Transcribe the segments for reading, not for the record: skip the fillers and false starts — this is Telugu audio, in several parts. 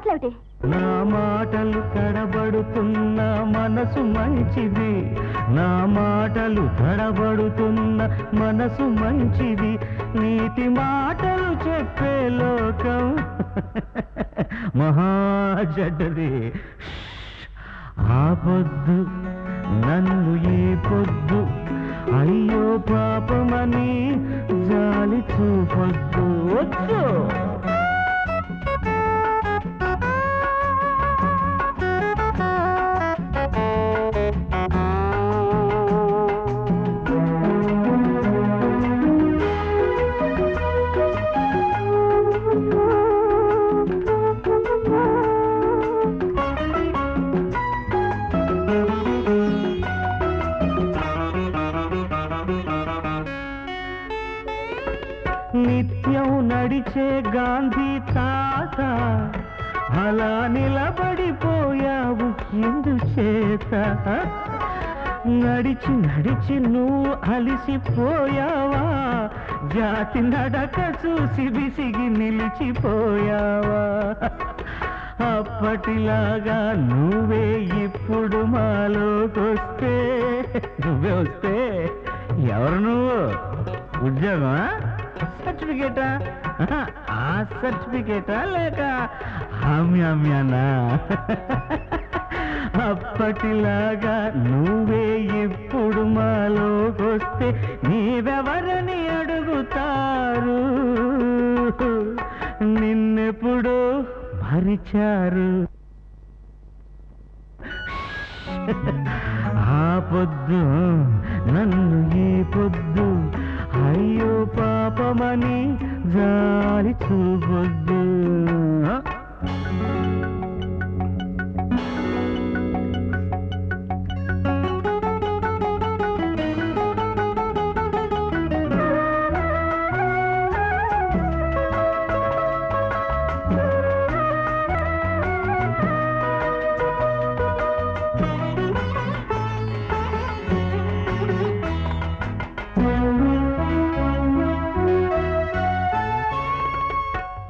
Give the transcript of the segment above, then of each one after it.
మాటలేమిటి? నా మాటలు తడబడుతున్న మనసు మంచిది, నా మాటలు తడబడుతున్న మనసు మంచిది, నీతి మాటలు చెప్పే లోకం మహాజడది. ఆ పొద్దు నన్ను ఈ పొద్దు అయ్యో పాపమని జాలి చూపొద్దు. వచ్చు నిత్యం నడిచే గాంధీ తాత అలా నిలబడిపోయావు ఎందుచేత? నడిచి నడిచి నువ్వు అలిసిపోయావా? జాతి నడక చూసి విసిగి నిలిచిపోయావా? అప్పటిలాగా నువ్వే ఇప్పుడు మాలోకొస్తే, నువ్వే వస్తే ఎవరు నువ్వు? ఉద్యోగమా, సర్టిఫికేటా? ఆ సర్టిఫికేటా లేక హామ్యామ్యానా? అప్పటిలాగా నువ్వే ఇప్పుడు మాలోకొస్తే నీవెవరని అడుగుతారు? నిన్నెప్పుడు మరిచారు? ఆ పొద్దు నన్ను ఈ పొద్దు అయ్యో పాపమని జాలి చూపొద్దు.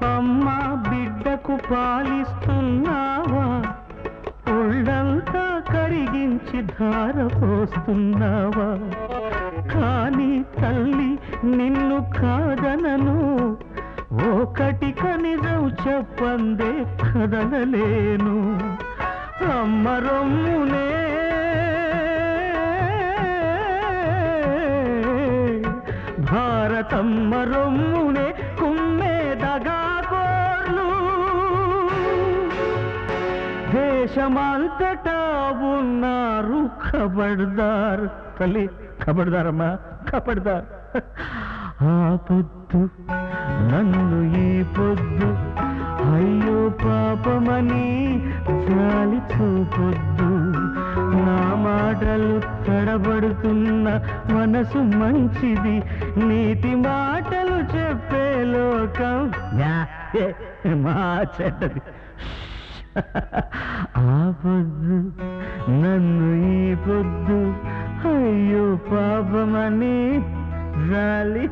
అమ్మా బిడ్డకు పాలిస్తున్నావా? ఒళ్ళంతా కరిగించి ధార పోస్తున్నావా? కానీ తల్లి నిన్ను కాదనను, ఒకటిక నిజం చెప్పందే కదలలేను. అమ్మ రొమ్మునే భారతమ్మ రొమ్మునే కుమ్మేదగాకోర్లు, దేశమంతటా ఉన్నారు ఖబర్దార్. తల్లి ఖబర్దారమ్మా, ఖబర్దార్. ఆ పొద్దు నన్ను ఈ పొద్దు అయ్యో పాపమని జాలి చూపొద్దు. నా మాటలు తడబడుతున్న మనసు మంచిది, నీతి మాటలు చెప్పే లోకం మా చెడ్డది. ఆ పొద్దు నన్ను ఈ పొద్దు అయ్యో పాపమని జాలి